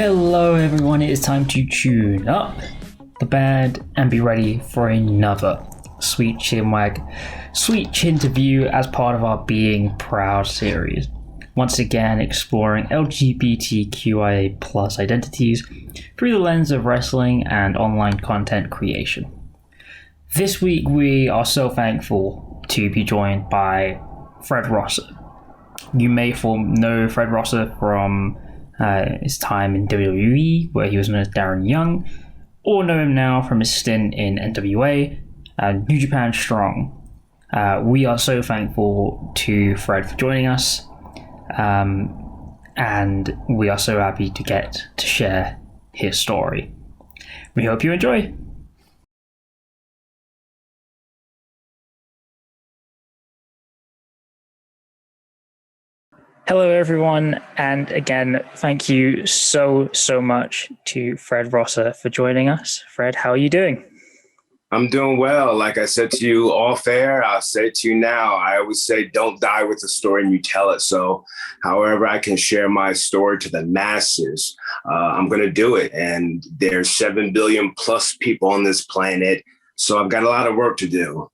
Hello everyone, it is time to tune up the band and be ready for another sweet Chinwag, sweet Chinterview as part of our Being Proud series. Once again, exploring LGBTQIA plus identities through the lens of wrestling and online content creation. This week we are so thankful to be joined by Fred Rosser. You may know Fred Rosser from his time in WWE, where he was known as Darren Young, or know him now from his stint in NWA and New Japan Strong. We are so thankful to Fred for joining us, and we are so happy to get to share his story. We hope you enjoy. Hello, everyone, and again, thank you so much to Fred Rosser for joining us. Fred, how are you doing? I'm doing well. Like I said to you off air, I'll say it to you now. I always say, don't die with the story and you tell it. So however I can share my story to the masses, I'm going to do it. And there's 7 billion plus people on this planet. So I've got a lot of work to do.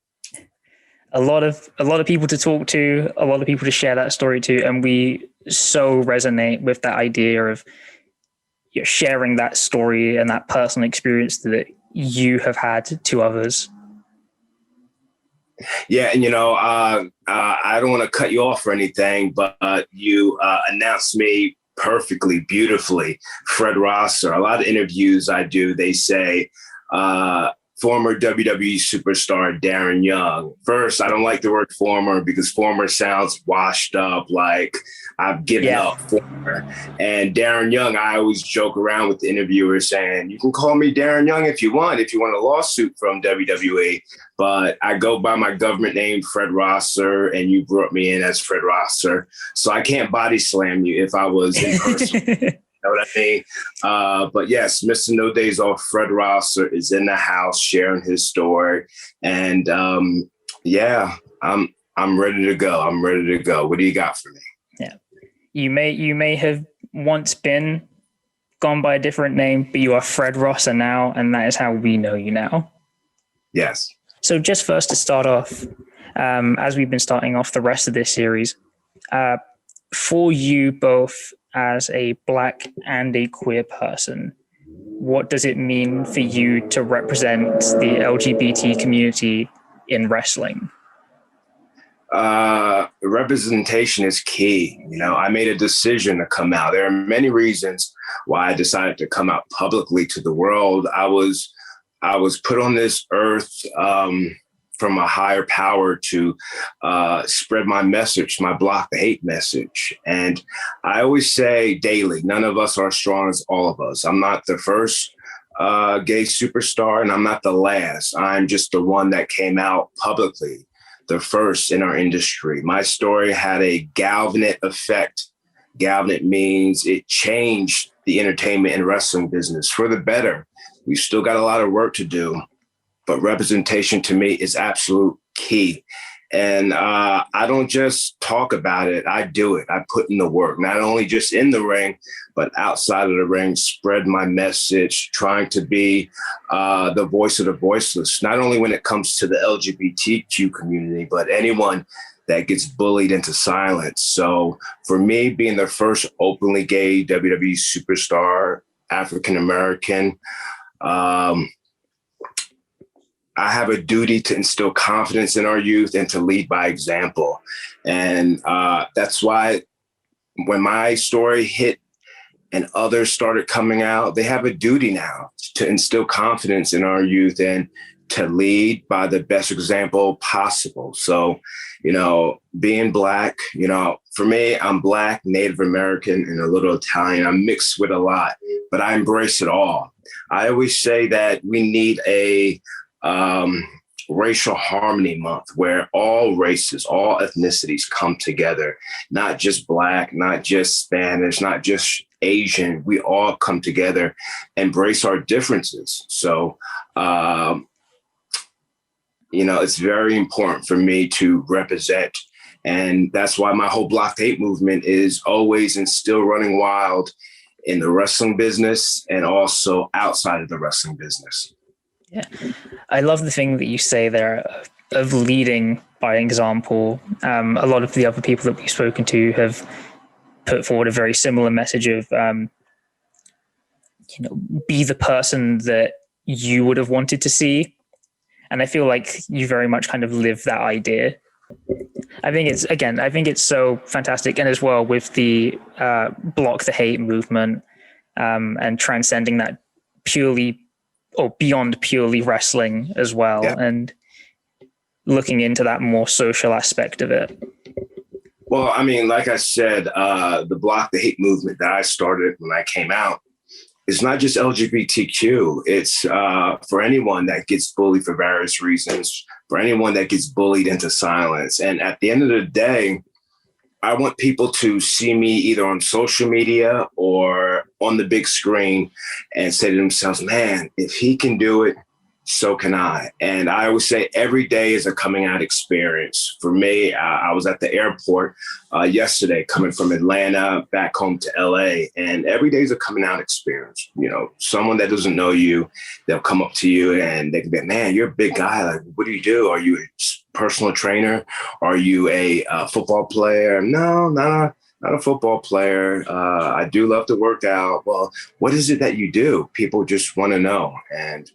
A lot of people to talk to, a lot of people to share that story to, and we so resonate with that idea of sharing that story and that personal experience that you have had to others. Yeah, and I don't want to cut you off or anything, but you announced me perfectly, beautifully, Fred Rosser. A lot of interviews I do, they say, former WWE superstar Darren Young. First, I don't like the word former because former sounds washed up, like I've given up former. And Darren Young, I always joke around with the interviewers saying, you can call me Darren Young if you want a lawsuit from WWE, but I go by my government name, Fred Rosser, and you brought me in as Fred Rosser. So I can't body slam you if I was in person. Know what I mean? But yes, Mr. No Days Off, Fred Rosser is in the house sharing his story. And I'm ready to go. I'm ready to go. What do you got for me? Yeah. You may have once gone by a different name, but you are Fred Rosser now, and that is how we know you now. Yes. So just first to start off, as we've been starting off the rest of this series, for you both as a Black and a queer person, what does it mean for you to represent the LGBT community in wrestling? Representation is key. I made a decision to come out. There are many reasons why I decided to come out publicly to the world. I was put on this earth from a higher power to spread my message, my block the hate message. And I always say daily, none of us are as strong as all of us. I'm not the first gay superstar, and I'm not the last. I'm just the one that came out publicly, the first in our industry. My story had a galvanic effect. Galvanic means it changed the entertainment and wrestling business for the better. We've still got a lot of work to do, but representation to me is absolute key. And I don't just talk about it, I do it. I put in the work, not only just in the ring, but outside of the ring, spread my message, trying to be the voice of the voiceless, not only when it comes to the LGBTQ community, but anyone that gets bullied into silence. So for me, being the first openly gay WWE superstar, African-American, I have a duty to instill confidence in our youth and to lead by example. And that's why when my story hit and others started coming out, they have a duty now to instill confidence in our youth and to lead by the best example possible. So, being Black, for me, I'm Black, Native American, and a little Italian. I'm mixed with a lot, but I embrace it all. I always say that we need a racial harmony month where all races, all ethnicities come together, not just Black, not just Spanish, not just Asian. We all come together, embrace our differences. So, it's very important for me to represent. And that's why my whole Block the Hate movement is always and still running wild in the wrestling business and also outside of the wrestling business. Yeah. I love the thing that you say there of leading by example. A lot of the other people that we've spoken to have put forward a very similar message of, be the person that you would have wanted to see. And I feel like you very much kind of live that idea. I think it's so fantastic. And as well with the block the hate movement and transcending that purely or beyond purely wrestling as well. Yeah. And looking into that more social aspect of it. Well, I mean, like I said, the block the hate movement that I started when I came out, it's not just LGBTQ. It's for anyone that gets bullied for various reasons, for anyone that gets bullied into silence. And at the end of the day, I want people to see me either on social media or on the big screen and say to themselves, man, if he can do it, so can I. And I always say every day is a coming out experience. For me, I was at the airport yesterday coming from Atlanta back home to LA, and every day is a coming out experience. Someone that doesn't know you, they'll come up to you and they can be, man, you're a big guy. Like, what do you do? Are you a personal trainer? Are you a football player? No, not a football player. I do love to work out. Well, what is it that you do? People just want to know. And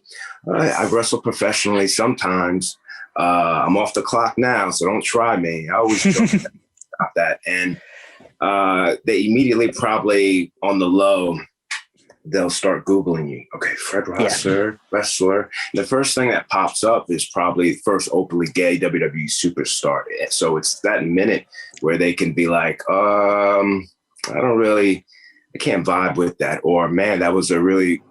I wrestle professionally sometimes. I'm off the clock now, so don't try me. I always joke about that. And they immediately probably on the low, they'll start Googling you. Okay, Fred Rosser, wrestler. The first thing that pops up is probably first openly gay WWE superstar. So it's that minute where they can be like, I can't vibe with that. Or, man, that was a really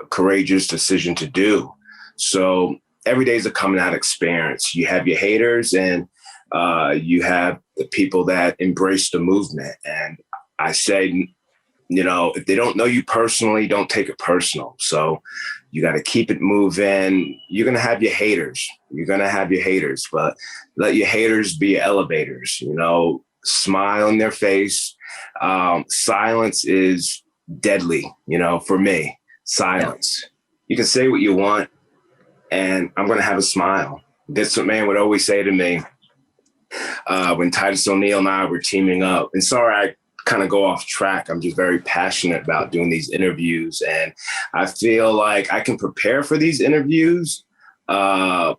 courageous decision to do. So every day is a coming out experience. You have your haters and you have the people that embrace the movement. And I say, if they don't know you personally, don't take it personal. So you got to keep it moving. You're going to have your haters. But let your haters be your elevators, smile in their face. Silence is deadly, for me, silence. Yeah. You can say what you want and I'm going to have a smile. Vince McMahon would always say to me when Titus O'Neil and I were teaming up, and sorry, I kind of go off track. I'm just very passionate about doing these interviews. And I feel like I can prepare for these interviews, by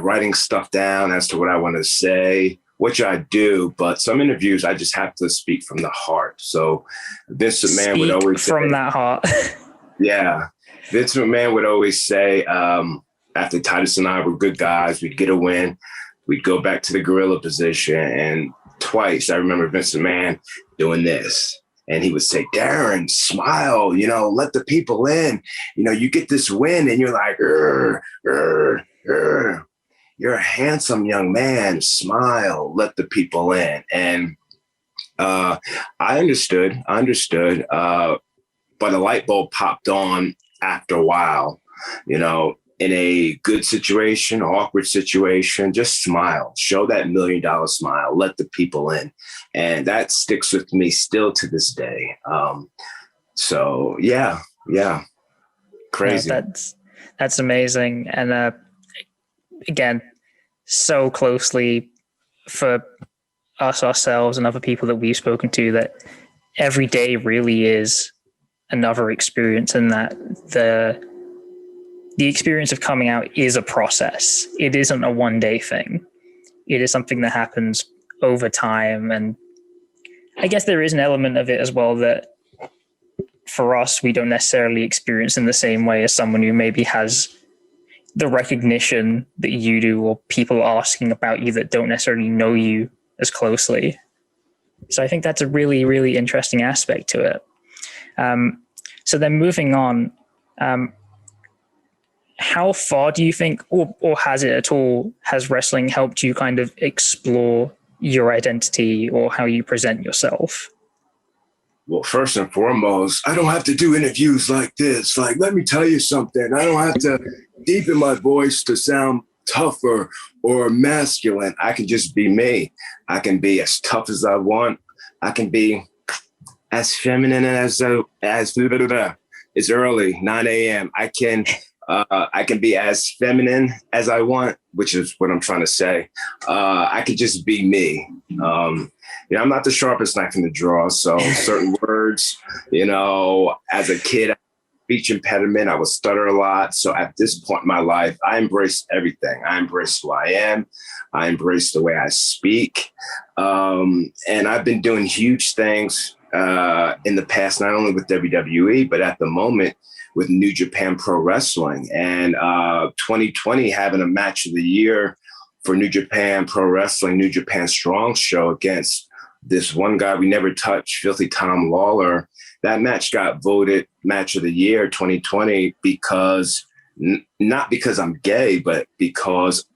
writing stuff down as to what I want to say, which I do. But some interviews, I just have to speak from the heart. So Vince McMahon would always say, from that heart. Yeah. Vince McMahon would always say, after Titus and I were good guys, we'd get a win. We'd go back to the gorilla position. And twice, I remember Vince McMahon doing this. And he would say, Darren, smile, let the people in. You get this win and you're like, you're a handsome young man. Smile, let the people in. And I understood, but a light bulb popped on after a while, in a good situation, awkward situation, just smile, show that $1 million smile, let the people in. And that sticks with me still to this day. So yeah. Crazy. Yeah, that's amazing. And again, so closely for us ourselves and other people that we've spoken to, that every day really is another experience, and that the experience of coming out is a process. It isn't a one-day thing. It is something that happens over time. And I guess there is an element of it as well that for us, we don't necessarily experience in the same way as someone who maybe has the recognition that you do, or people asking about you that don't necessarily know you as closely. So I think that's a really, really interesting aspect to it. So then moving on, how far do you think, or has it at all, has wrestling helped you kind of explore your identity or how you present yourself? Well, first and foremost, I don't have to do interviews like this. Like, let me tell you something. I don't have to deepen my voice to sound tougher or masculine. I can just be me. I can be as tough as I want. I can be as feminine as it's early, 9 a.m. I can be as feminine as I want, which is what I'm trying to say. I could just be me. I'm not the sharpest knife in the drawer. So certain words, as a kid, speech impediment, I would stutter a lot. So at this point in my life, I embrace everything. I embrace who I am. I embrace the way I speak. And I've been doing huge things in the past, not only with WWE, but at the moment with New Japan Pro Wrestling. And 2020 having a match of the year for New Japan Pro Wrestling, New Japan Strong Show against this one guy we never touched, Filthy Tom Lawler. That match got voted match of the year 2020 because not because I'm gay, but because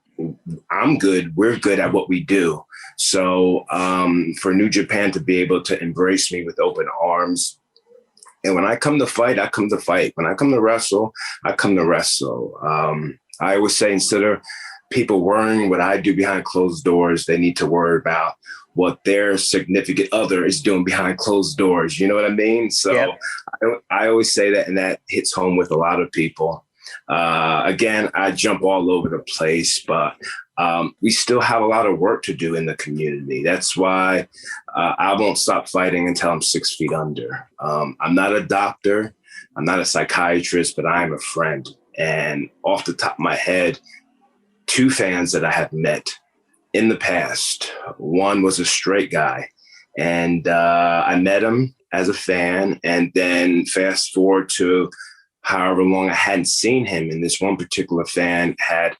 I'm good. We're good at what we do. So for New Japan to be able to embrace me with open arms. And when I come to fight, I come to fight. When I come to wrestle, I come to wrestle. I always say, instead of people worrying what I do behind closed doors, they need to worry about what their significant other is doing behind closed doors. You know what I mean? So yep. I always say that, and that hits home with a lot of people. Again, I jump all over the place, but we still have a lot of work to do in the community. That's why I won't stop fighting until I'm 6 feet under. I'm not a doctor. I'm not a psychiatrist, but I am a friend. And off the top of my head, 2 fans that I have met in the past. One was a straight guy, and I met him as a fan, and then fast forward to however long I hadn't seen him, and this one particular fan had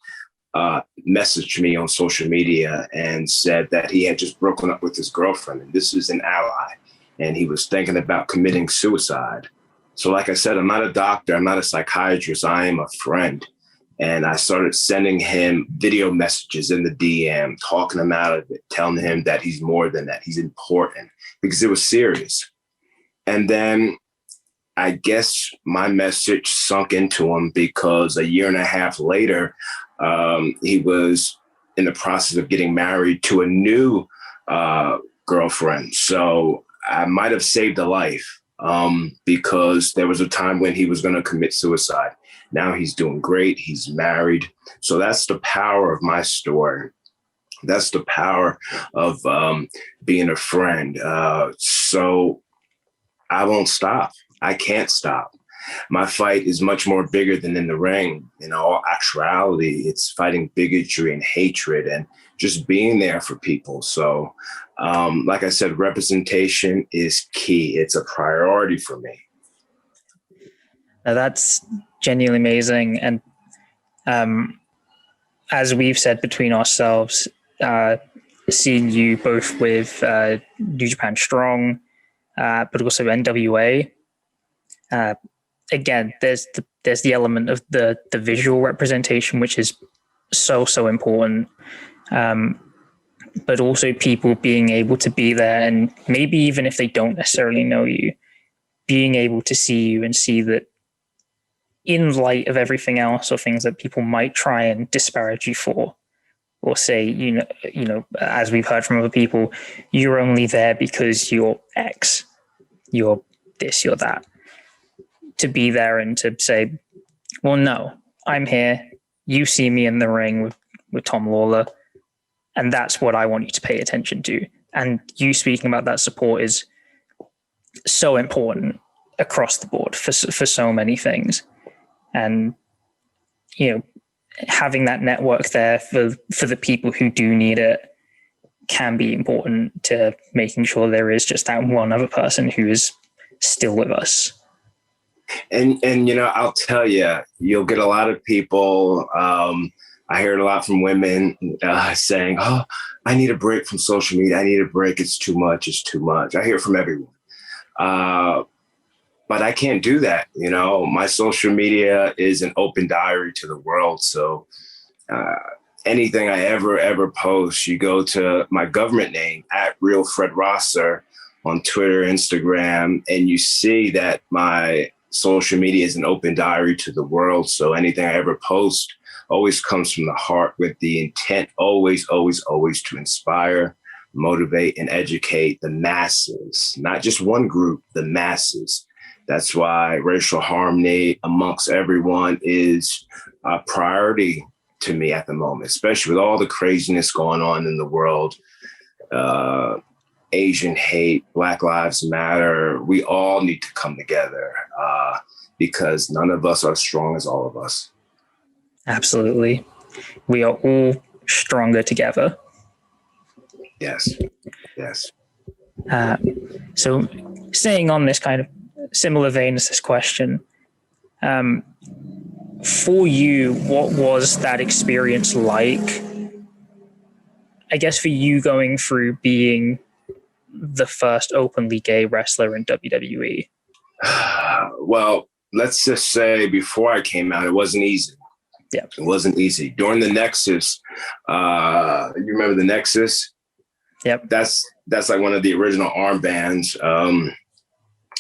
messaged me on social media and said that he had just broken up with his girlfriend, and this is an ally, and he was thinking about committing suicide. So like I said, I'm not a doctor, I'm not a psychiatrist, I am a friend. And I started sending him video messages in the DM, talking him out of it, telling him that he's more than that. He's important, because it was serious. And then I guess my message sunk into him, because a year and a half later, he was in the process of getting married to a new girlfriend. So I might have saved a life, because there was a time when he was going to commit suicide. Now he's doing great. He's married. So that's the power of my story. That's the power of being a friend. So I won't stop. I can't stop. My fight is much more bigger than in the ring. In all actuality, it's fighting bigotry and hatred and just being there for people. So like I said, representation is key. It's a priority for me. Now that's genuinely amazing. And as we've said between ourselves, seeing you both with New Japan Strong, but also NWA, again, there's the element of the visual representation, which is so important. But also people being able to be there, and maybe even if they don't necessarily know you, being able to see you and see that in light of everything else, or things that people might try and disparage you for, or say, you know, as we've heard from other people, you're only there because you're X, you're this, you're that. To be there and to say, well, no, I'm here. You see me in the ring with Tom Lawler, and that's what I want you to pay attention to. And you speaking about that support is so important across the board for so many things. And, you know, having that network there for the people who do need it can be important to making sure there is just that one other person who is still with us. And you know, I'll tell you, you'll get a lot of people. I hear it a lot from women saying, "Oh, I need a break from social media. I need a break. It's too much. It's too much." I hear it from everyone. But I can't do that. You know, my social media is an open diary to the world. So anything I ever post, you go to my government name @RealFredRosser on Twitter, Instagram, and you see that my social media is an open diary to the world. So anything I ever post always comes from the heart, with the intent always to inspire, motivate and educate the masses, not just one group, the masses. That's why racial harmony amongst everyone is a priority to me at the moment, especially with all the craziness going on in the world. Asian hate, Black Lives Matter. We all need to come together because none of us are as strong as all of us. Absolutely. We are all stronger together. Yes. Yes. So staying on this kind of similar vein as this question, for you, what was that experience like? I guess for you going through being the first openly gay wrestler in WWE. Well, let's just say before I came out, it wasn't easy. Yeah. It wasn't easy. During the Nexus, you remember the Nexus? Yep. That's like one of the original armbands.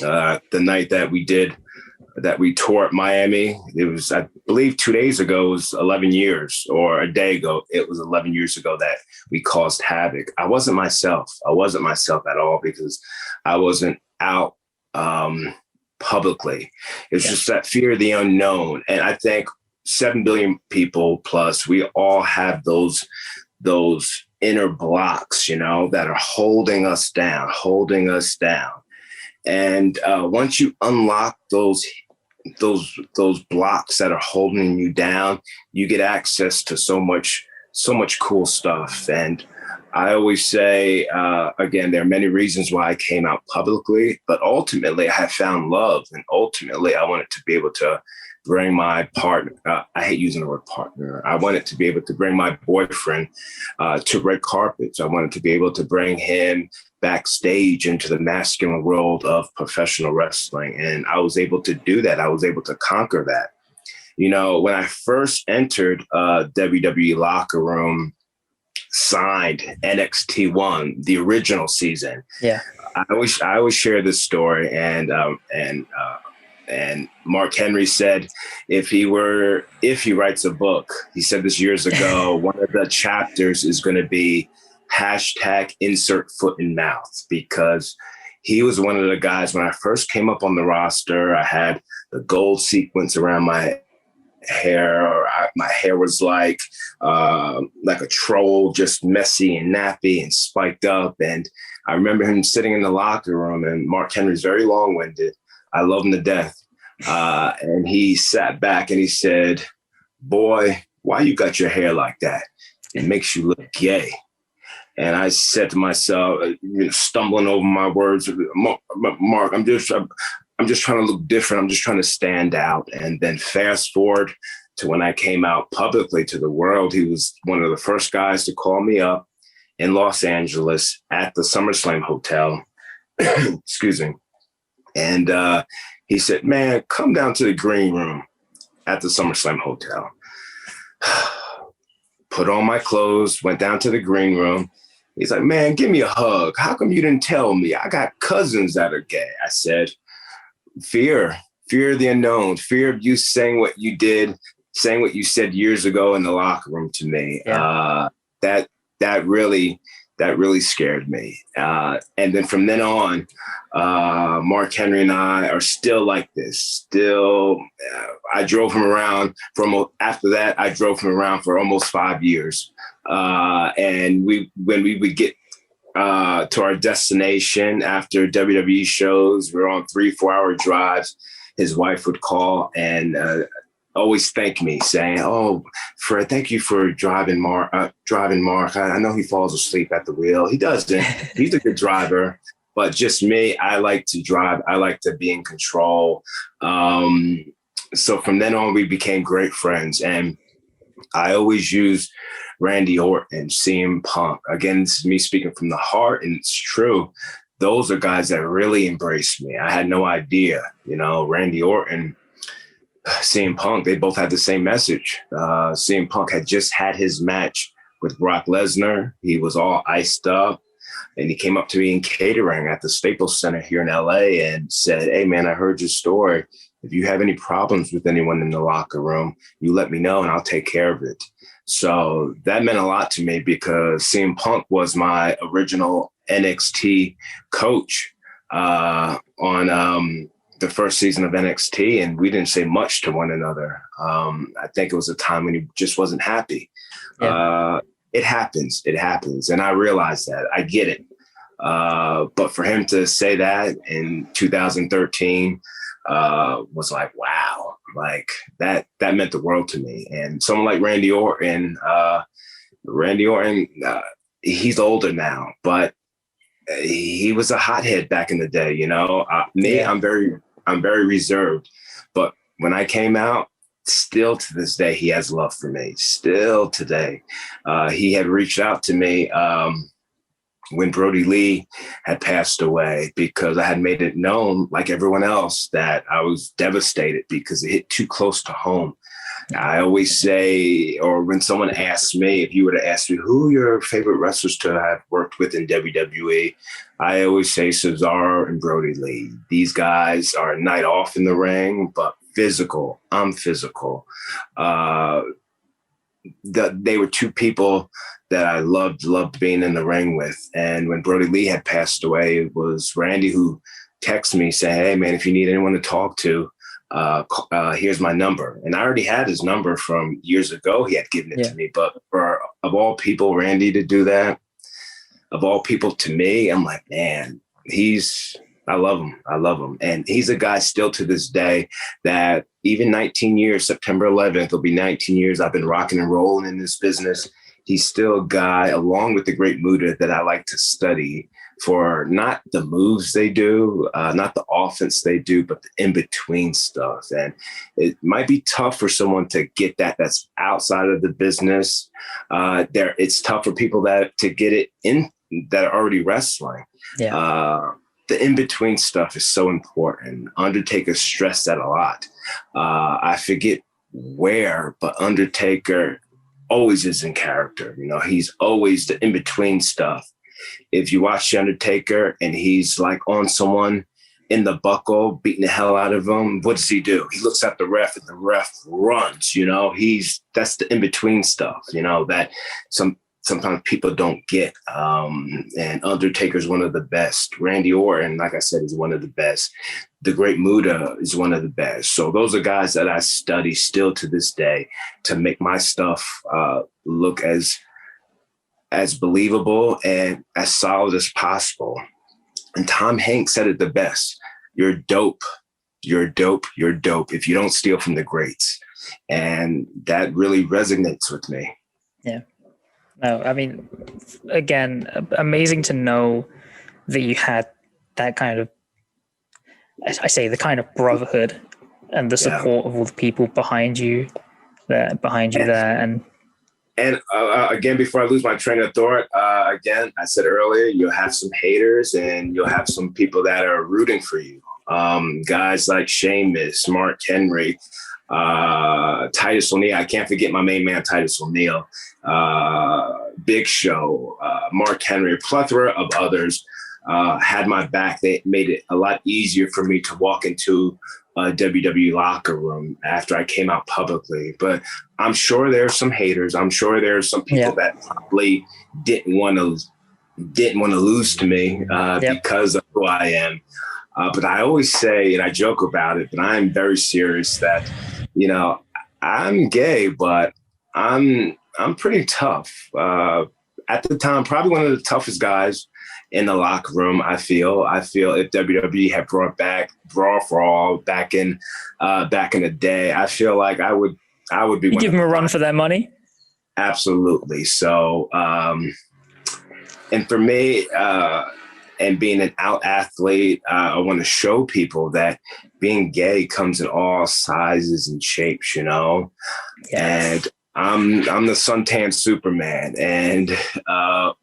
The night that we toured at Miami, it was, I believe 2 days ago, it was 11 years, or a day ago, it was 11 years ago that we caused havoc. I wasn't myself at all because I wasn't out publicly. It's just that fear of the unknown. And I think 7 billion people plus, we all have those inner blocks, that are holding us down. And once you unlock those blocks that are holding you down, you get access to so much cool stuff. And I always say, again, there are many reasons why I came out publicly, but ultimately I have found love. And ultimately I wanted to be able to bring my partner, I hate using the word partner. I wanted to be able to bring my boyfriend to red carpets. I wanted to be able to bring him backstage into the masculine world of professional wrestling. And I was able to do that. I was able to conquer that. When I first entered WWE locker room, signed NXT 1, the original season. Yeah. I always share this story, and Mark Henry said, if he writes a book, he said this years ago, one of the chapters is going to be #insert foot in mouth, because he was one of the guys when I first came up on the roster. I had the gold sequence around my hair. My hair was like a troll, just messy and nappy and spiked up. And I remember him sitting in the locker room, and Mark Henry's very long-winded. I love him to death. And he sat back and he said, "Boy, why you got your hair like that? It makes you look gay." And I said to myself, stumbling over my words, "Mark, I'm just trying to look different. I'm just trying to stand out." And then fast forward to when I came out publicly to the world, he was one of the first guys to call me up in Los Angeles at the SummerSlam Hotel. Excuse me. And he said, "Man, come down to the green room at the SummerSlam Hotel." Put on my clothes, went down to the green room. He's like, "Man, give me a hug. How come you didn't tell me? I got cousins that are gay." I said, fear of the unknown, fear of you saying what you did, saying what you said years ago in the locker room to me. Yeah. That really scared me. And then from then on, Mark Henry and I are still like this. Still, I drove him around after that, I drove him around for almost 5 years. And when we would get to our destination after WWE shows, we were on 3-4 hour drives. His wife would call and always thank me, saying, "Oh, Fred, thank you for driving Mark. I know he falls asleep at the wheel. He doesn't. He's a good driver. But just me, I like to drive. I like to be in control." So from then on, we became great friends. And I always use Randy Orton, CM Punk. Again, this is me speaking from the heart, and it's true. Those are guys that really embraced me. I had no idea, Randy Orton, CM Punk, they both had the same message. CM Punk had just had his match with Brock Lesnar. He was all iced up, and he came up to me in catering at the Staples Center here in LA and said, "Hey man, I heard your story. If you have any problems with anyone in the locker room, you let me know and I'll take care of it." So that meant a lot to me because CM Punk was my original NXT coach on the first season of NXT, and we didn't say much to one another. I think it was a time when he just wasn't happy. Yeah. It happens. And I realize that. I get it. But for him to say that in 2013 was like, wow, like that meant the world to me. And someone like Randy Orton, he's older now, but he was a hothead back in the day. You know, I'm very reserved, but when I came out, still to this day, he has love for me. Still today, he had reached out to me when Brody Lee had passed away, because I had made it known, like everyone else, that I was devastated because it hit too close to home. I always say, or when someone asks me, if you were to ask me who your favorite wrestlers to have worked with in WWE, I always say Cesaro and Brody Lee. These guys are a night off in the ring, but physical. I'm physical. They were two people that I loved being in the ring with. And when Brody Lee had passed away, it was Randy who texted me saying, hey, man, if you need anyone to talk to, here's my number. And I already had his number from years ago. He had given it to me. But of all people, Randy to do that, of all people to me, I'm like, man, I love him. And he's a guy still to this day that even 19 years, September 11th, it'll be 19 years I've been rocking and rolling in this business. He's still a guy, along with the Great Muta, that I like to study for not the moves they do, not the offense they do, but the in-between stuff. And it might be tough for someone to get that's outside of the business. It's tough for people to get it in that are already wrestling. Yeah. The in-between stuff is so important. Undertaker stressed that a lot. I forget where, but Undertaker always is in character. You know, he's always the in-between stuff. If you watch The Undertaker and he's like on someone in the buckle, beating the hell out of him, what does he do? He looks at the ref and the ref runs, you know, that's the in-between stuff, you know, that sometimes people don't get. And Undertaker's one of the best. Randy Orton, like I said, is one of the best. The Great Muta is one of the best. So those are guys that I study still to this day to make my stuff look as believable and as solid as possible. And Tom Hanks said it the best. You're dope. You're dope. You're dope if you don't steal from the greats. And that really resonates with me. Yeah. No, I mean, again, amazing to know that you had that kind of, I say, the kind of brotherhood and the support of all the people behind you there. And again, before I lose my train of thought, again, I said earlier, you'll have some haters and you'll have some people that are rooting for you. Guys like Sheamus, Mark Henry, Titus O'Neil. I can't forget my main man, Titus O'Neil, Big Show, Mark Henry, a plethora of others had my back. They made it a lot easier for me to walk into a WWE locker room after I came out publicly. But I'm sure there's some haters. I'm sure there's some people that probably didn't want to lose to me because of who I am. But I always say, and I joke about it, but I'm very serious that, you know, I'm gay, but I'm pretty tough. At the time, probably one of the toughest guys in the locker room. I feel if WWE had brought back Brawl for All back in the day, I feel like I would be. You give them a run for their money. Absolutely. So, and for me, and being an out athlete, I want to show people that being gay comes in all sizes and shapes, you know. Yes. And I'm the suntan Superman, and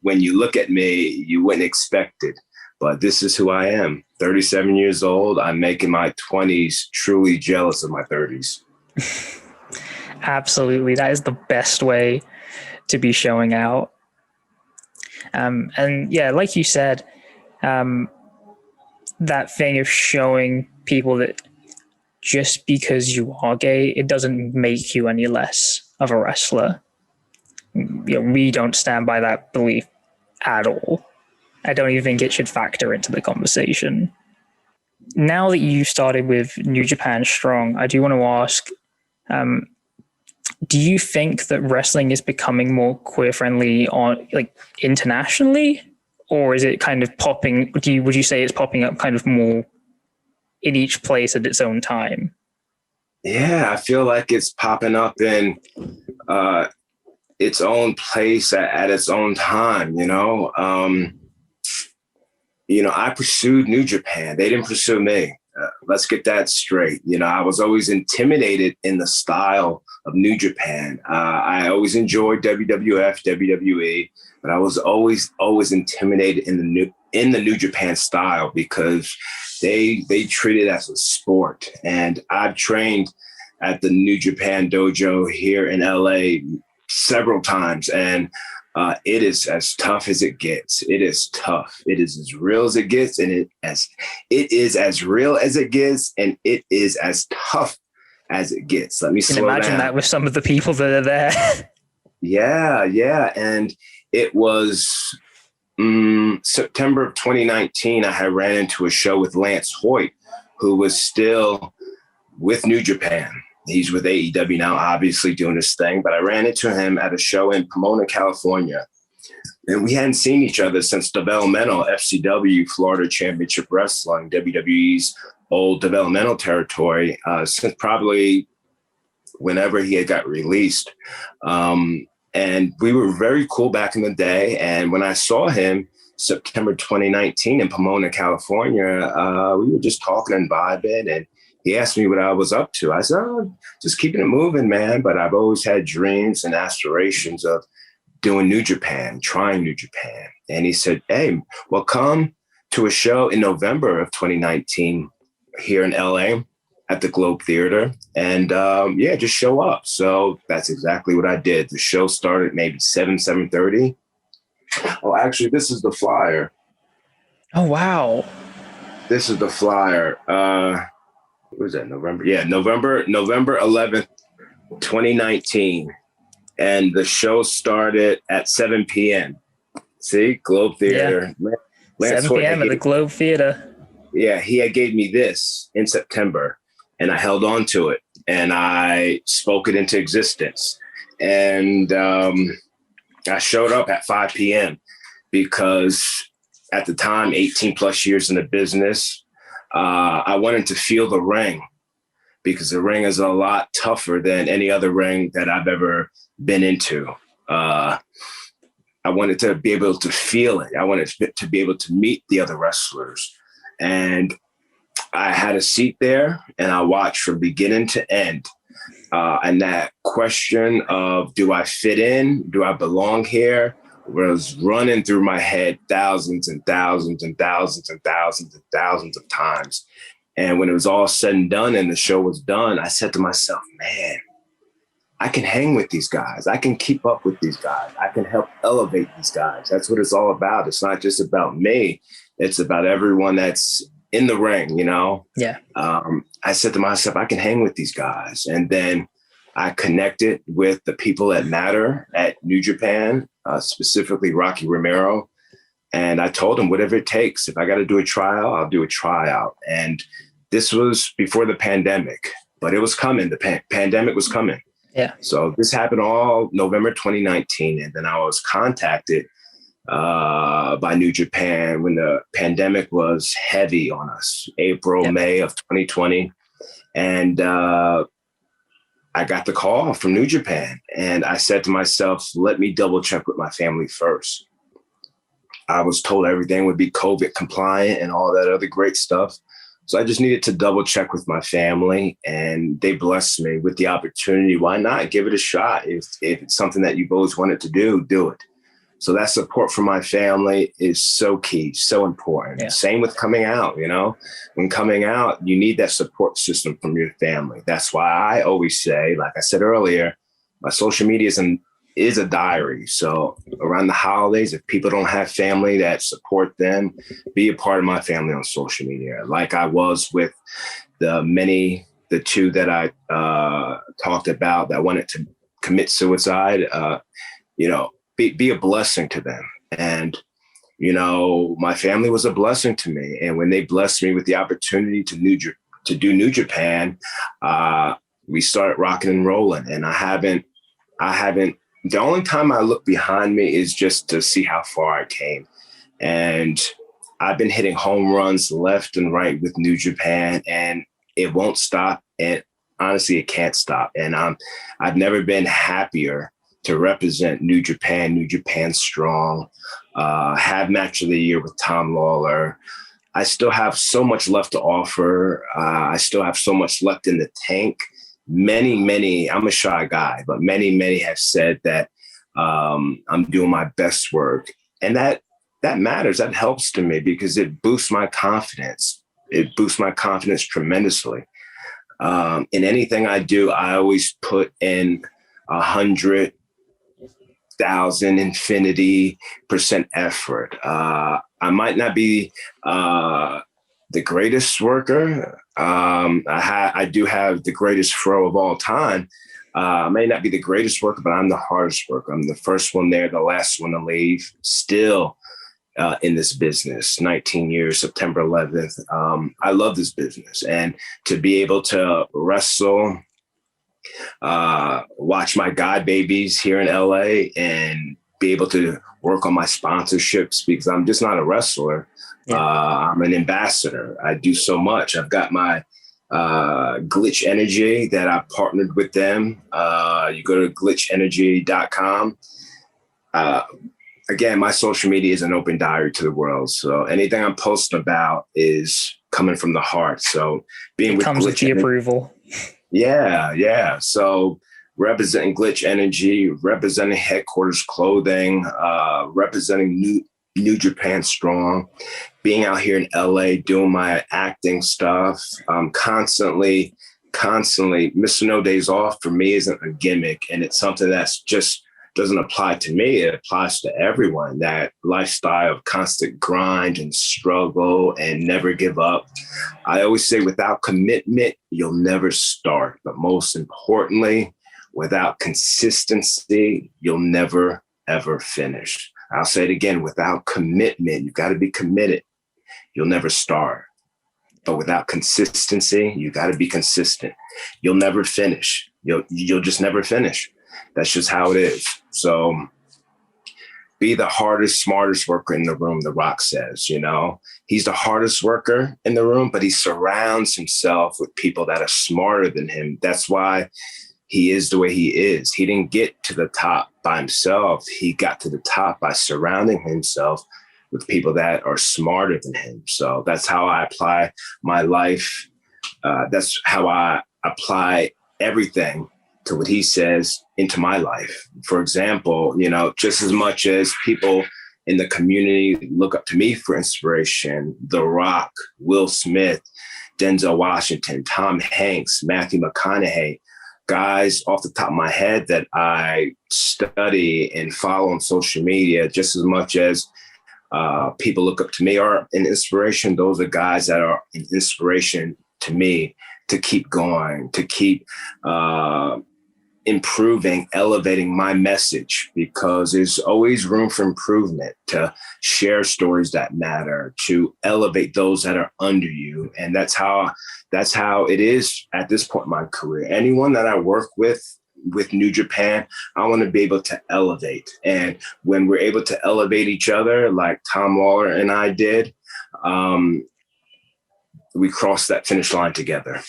when you look at me, you wouldn't expect it, but this is who I am. 37 years old. I'm making my 20s truly jealous of my 30s. Absolutely, that is the best way to be showing out. And yeah, like you said, that thing of showing people that just because you are gay, it doesn't make you any less of a wrestler. we don't stand by that belief at all. I don't even think it should factor into the conversation. Now that you started with New Japan Strong, I do want to ask, do you think that wrestling is becoming more queer friendly on internationally, or is it kind of popping? Would you say it's popping up kind of more in each place at its own time? Yeah, I feel like it's popping up in its own place at its own time. I pursued New Japan. They didn't pursue me. Let's get that straight. I was always intimidated in the style of New Japan. I always enjoyed WWF, WWE, but I was always intimidated in the New Japan style because they treat it as a sport. And I've trained at the New Japan dojo here in LA several times, and it is as tough as it gets. It is tough. It is as real as it gets, and it is as real as it gets, and it is as tough as it gets. Let me slow down. Imagine that with some of the people that are there. Yeah. And it was September of 2019. I had ran into a show with Lance Hoyt, who was still with New Japan. He's with AEW now, obviously doing his thing, but I ran into him at a show in Pomona, California. And we hadn't seen each other since developmental FCW, Florida Championship Wrestling, WWE's old developmental territory, since probably whenever he had got released. And we were very cool back in the day. And when I saw him September 2019 in Pomona, California, we were just talking and vibing, and he asked me what I was up to. I said, just keeping it moving, man. But I've always had dreams and aspirations of doing New Japan, trying New Japan. And he said, hey, well, come to a show in November of 2019 here in LA at the Globe Theater. And just show up. So that's exactly what I did. The show started maybe 7:30. Oh, actually, this is the flyer. Oh, wow. This is the flyer. What was that, November? Yeah, November 11th, 2019. And the show started at 7 p.m. See, Globe Theater. Yeah. 7 p.m. at the Globe Theater. Yeah, he had gave me this in September, and I held on to it, and I spoke it into existence. And I showed up at 5 p.m. because at the time, 18 plus years in the business, I wanted to feel the ring, because the ring is a lot tougher than any other ring that I've ever been into. I wanted to be able to feel it. I wanted to be able to meet the other wrestlers. And I had a seat there, and I watched from beginning to end. And that question of, do I fit in? Do I belong here? Was running through my head thousands and thousands and thousands and thousands and thousands of times. And when it was all said and done and the show was done, I said to myself, man, I can hang with these guys. I can keep up with these guys. I can help elevate these guys. That's what it's all about. It's not just about me. It's about everyone that's in the ring, Yeah. I said to myself, I can hang with these guys. And then I connected with the people that matter at New Japan, specifically Rocky Romero. And I told him, whatever it takes, if I got to do a trial, I'll do a tryout. And this was before the pandemic, but it was coming. The pandemic was coming. Yeah. So this happened all November 2019. And then I was contacted by New Japan when the pandemic was heavy on us, April, May of 2020. And I got the call from New Japan, and I said to myself, let me double check with my family first. I was told everything would be COVID compliant and all that other great stuff. So I just needed to double check with my family, and they blessed me with the opportunity. Why not? Give it a shot. If it's something that you've always wanted to do it. So that support from my family is so key, so important. Yeah. Same with coming out, when coming out, you need that support system from your family. That's why I always say, like I said earlier, my social media is a diary. So around the holidays, if people don't have family that support them, be a part of my family on social media. Like I was with the two that I talked about that wanted to commit suicide. be a blessing to them. And, my family was a blessing to me. And when they blessed me with the opportunity to do New Japan, we started rocking and rolling. And I haven't, the only time I look behind me is just to see how far I came. And I've been hitting home runs left and right with New Japan, and it won't stop. And honestly, it can't stop. And I've never been happier to represent New Japan strong, have match of the year with Tom Lawler. I still have so much left to offer. I still have so much left in the tank. Many, I'm a shy guy, but many have said that I'm doing my best work. And that matters. That helps to me because it boosts my confidence. It boosts my confidence tremendously. In anything I do, I always put in 100,000% effort. I might not be the greatest worker. I do have the greatest throw of all time. I may not be the greatest worker, but I'm the hardest worker. I'm the first one there, the last one to leave. Still in this business, 19 years, September 11th. I love this business. And to be able to wrestle, watch my God babies here in LA, and be able to work on my sponsorships, because I'm just not a wrestler. Yeah. I'm an ambassador. I do so much. I've got my Glitch Energy that I partnered with them. You go to glitchenergy.com. Again, my social media is an open diary to the world. So anything I'm posting about is coming from the heart. So being with comes with the approval. Yeah. So representing Glitch Energy, representing Headquarters Clothing, representing New Japan Strong, being out here in LA, doing my acting stuff, constantly Mr. No Days Off for me isn't a gimmick. And it's something that's just doesn't apply to me. It applies to everyone. That lifestyle of constant grind and struggle and never give up. I always say without commitment, you'll never start. But most importantly, without consistency, you'll never, ever finish. I'll say it again, without commitment, you've got to be committed. You'll never start. But without consistency, you got to be consistent. You'll never finish. You'll just never finish. That's just how it is. So be the hardest, smartest worker in the room, The Rock says, He's the hardest worker in the room, but he surrounds himself with people that are smarter than him. That's why he is the way he is. He didn't get to the top by himself. He got to the top by surrounding himself with people that are smarter than him. So that's how I apply my life. That's how I apply everything to what he says into my life. For example, just as much as people in the community look up to me for inspiration, The Rock, Will Smith, Denzel Washington, Tom Hanks, Matthew McConaughey, guys off the top of my head that I study and follow on social media, just as much as people look up to me are an inspiration. Those are guys that are an inspiration to me to keep going, to keep improving, elevating my message, because there's always room for improvement, to share stories that matter, to elevate those that are under you. And that's how it is at this point in my career. Anyone that I work with New Japan, I want to be able to elevate. And when we're able to elevate each other, like Tom Lawler and I did, we crossed that finish line together.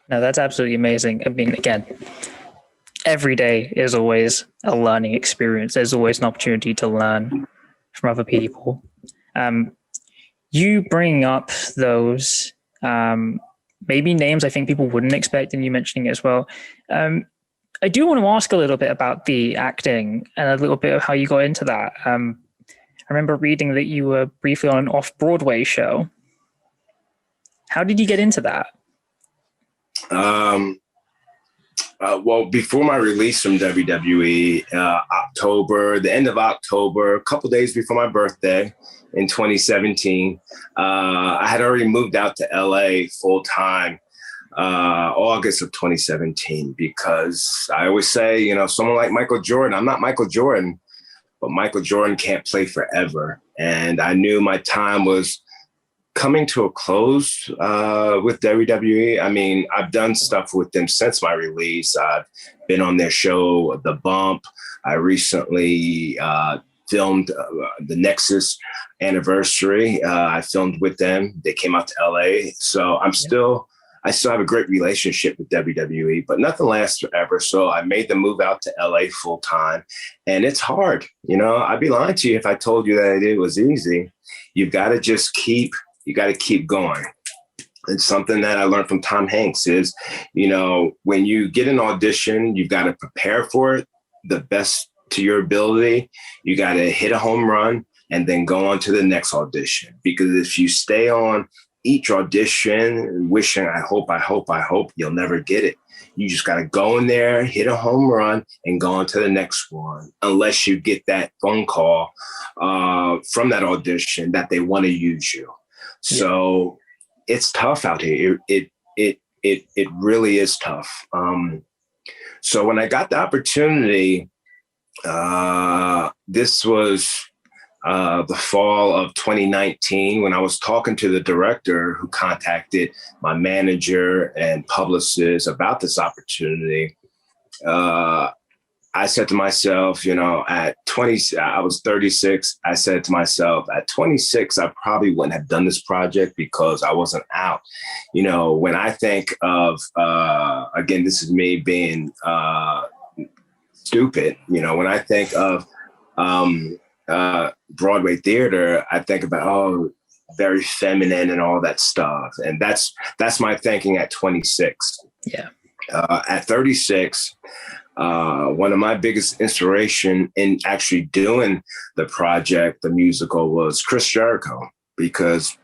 No, that's absolutely amazing. I mean, again, every day is always a learning experience. There's always an opportunity to learn from other people. You bring up those maybe names I think people wouldn't expect, and you mentioning it as well. I do want to ask a little bit about the acting and a little bit of how you got into that. I remember reading that you were briefly on an off-Broadway show. How did you get into that? Well, before my release from WWE, the end of October, a couple days before my birthday in 2017, I had already moved out to LA full time August of 2017, because I always say, you know, someone like Michael Jordan, I'm not Michael Jordan, but Michael Jordan can't play forever. And I knew my time was coming to a close with WWE. I mean, I've done stuff with them since my release. I've been on their show, The Bump. I recently filmed the Nexus anniversary. I filmed with them. They came out to LA. So I still have a great relationship with WWE, but nothing lasts forever. So I made the move out to LA full time, and it's hard. You know, I'd be lying to you if I told you that it was easy. You've got to just keep going. It's something that I learned from Tom Hanks is, you know, when you get an audition, you've got to prepare for it the best to your ability. You got to hit a home run and then go on to the next audition. Because if you stay on each audition wishing, I hope, you'll never get it. You just got to go in there, hit a home run, and go on to the next one, unless you get that phone call from that audition that they want to use you. So it's tough out here. It really is tough. So when I got the opportunity, this was the fall of 2019, when I was talking to the director who contacted my manager and publicist about this opportunity. I said to myself, you know, at 20, I was 36. I said to myself, at 26, I probably wouldn't have done this project because I wasn't out. You know, when I think of, again, this is me being stupid, you know, when I think of Broadway theater, I think about, very feminine and all that stuff. And that's my thinking at 26. Yeah. At 36, one of my biggest inspiration in actually doing the project, the musical, was Chris Jericho, because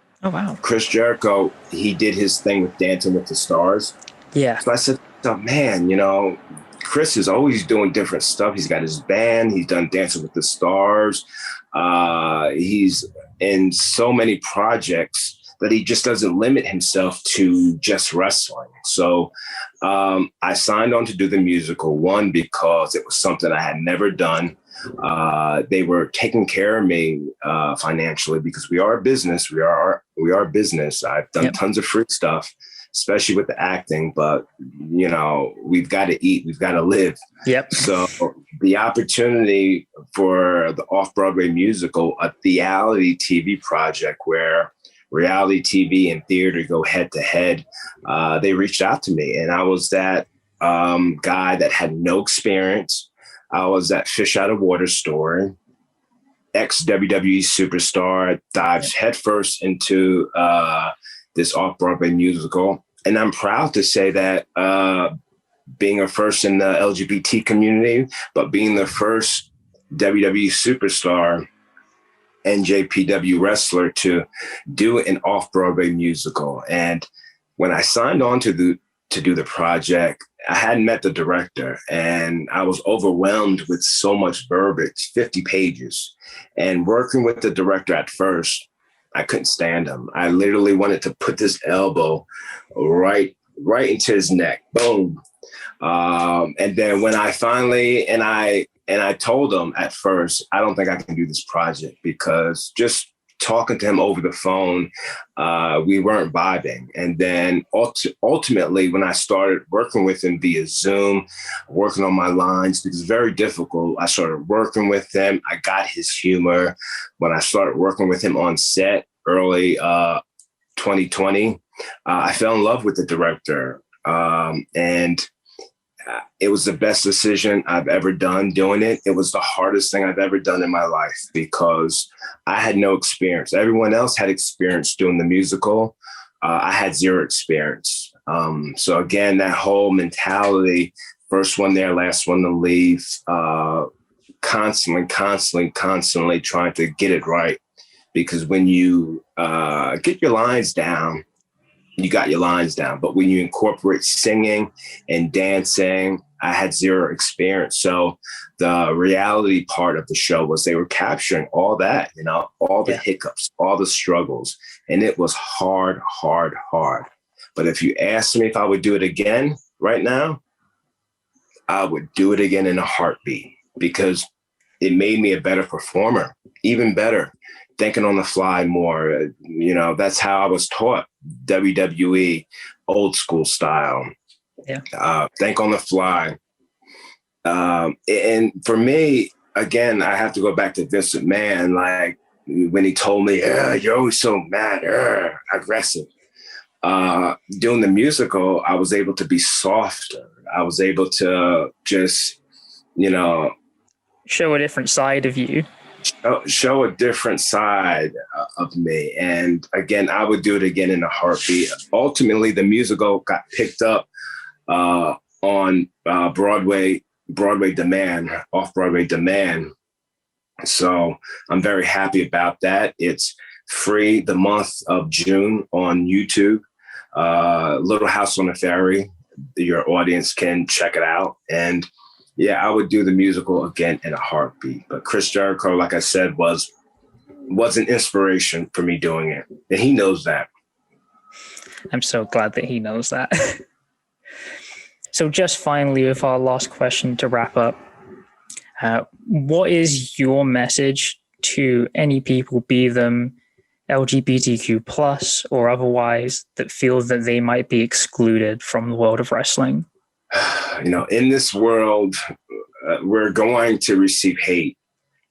Chris Jericho, he did his thing with Dancing with the Stars. Yeah. So I said, oh, man, you know, Chris is always doing different stuff. He's got his band. He's done Dancing with the Stars. He's in so many projects that he just doesn't limit himself to just wrestling. So I signed on to do the musical, one, because it was something I had never done. They were taking care of me financially, because we are a business. We are a business. I've done tons of free stuff, especially with the acting, but you know, we've got to eat, we've got to live. Yep. So the opportunity for the Off-Broadway musical, a reality TV project where reality TV and theater go head to head, they reached out to me, and I was that guy that had no experience. I was that fish out of water story, ex-WWE superstar, dives headfirst into this Off-Broadway musical. And I'm proud to say that being a first in the LGBT community, but being the first WWE superstar, NJPW wrestler, to do an Off-Broadway musical. And when I signed on to do the project, I hadn't met the director, and I was overwhelmed with so much verbiage, 50 pages. And working with the director at first, I couldn't stand him. I literally wanted to put this elbow right into his neck. Boom. And then when I finally, and I told him at first, I don't think I can do this project, because just talking to him over the phone, we weren't vibing. And then ultimately, when I started working with him via Zoom, working on my lines, because it's very difficult, I started working with him. I got his humor. When I started working with him on set early 2020, I fell in love with the director. And it was the best decision I've ever done doing it. It was the hardest thing I've ever done in my life, because I had no experience. Everyone else had experience doing the musical. I had zero experience. So again, that whole mentality, first one there, last one to leave, constantly trying to get it right. Because when you get your lines down, you got your lines down. But when you incorporate singing and dancing, I had zero experience. So the reality part of the show was they were capturing all that, all the hiccups, all the struggles. And it was hard. But if you ask me if I would do it again right now, I would do it again in a heartbeat, because it made me a better performer, even better, thinking on the fly more. That's how I was taught WWE, old school style. Yeah. Think on the fly. And for me, again, I have to go back to Vince McMahon, like when he told me, you're always so mad, aggressive. Doing the musical, I was able to be softer. I was able to just, show a different side of you. Show a different side of me. And again, I would do it again in a heartbeat. Ultimately, the musical got picked up on Broadway demand, off-Broadway demand. So I'm very happy about that. It's free the month of June on YouTube. Little House on the Ferry. Your audience can check it out. And yeah, I would do the musical again in a heartbeat. But Chris Jericho, like I said, was an inspiration for me doing it. And he knows that. I'm so glad that he knows that. So just finally, with our last question to wrap up, what is your message to any people, be them LGBTQ plus or otherwise, that feel that they might be excluded from the world of wrestling? In this world, we're going to receive hate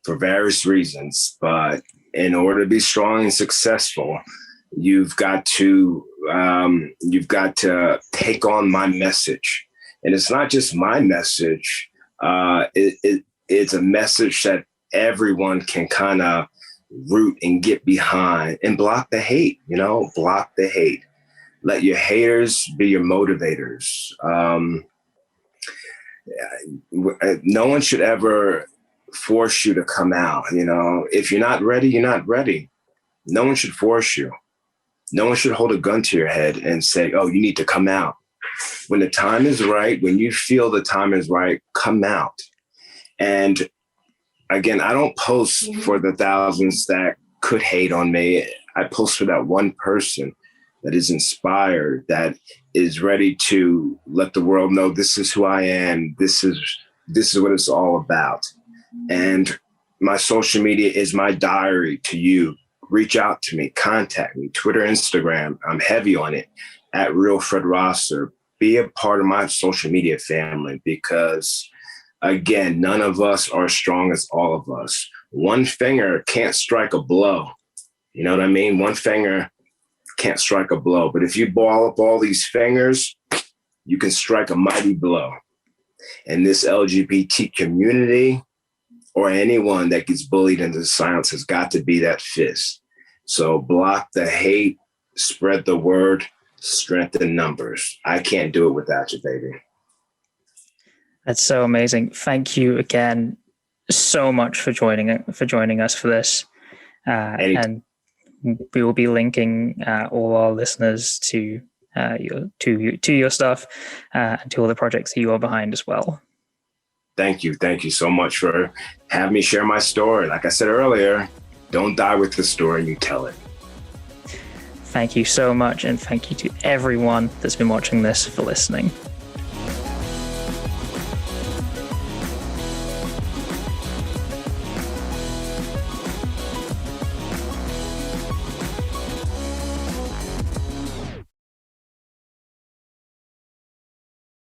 for various reasons, but in order to be strong and successful, you've got to take on my message. And it's not just my message. It's a message that everyone can kind of root and get behind, and block the hate, block the hate. Let your haters be your motivators. No one should ever force you to come out. If you're not ready, you're not ready. No one should force you. No one should hold a gun to your head and say, oh, you need to come out. When the time is right, when you feel the time is right, come out. And again, I don't post for the thousands that could hate on me. I post for that one person that is inspired, that is ready to let the world know this is who I am. This is what it's all about. And my social media is my diary to you. Reach out to me, contact me, Twitter, Instagram. I'm heavy on it, at Real Fred Rosser. Be a part of my social media family, because again, none of us are as strong as all of us. One finger can't strike a blow. You know what I mean? One finger can't strike a blow. But if you ball up all these fingers, you can strike a mighty blow. And this LGBT community, or anyone that gets bullied into silence, has got to be that fist. So block the hate, spread the word, strengthen numbers. I can't do it without you, baby. That's so amazing. Thank you again so much for joining us for this. And we will be linking all our listeners to your stuff and to all the projects that you are behind as well. Thank you. Thank you so much for having me share my story. Like I said earlier, don't die with the story, you tell it. Thank you so much. And thank you to everyone that's been watching this for listening.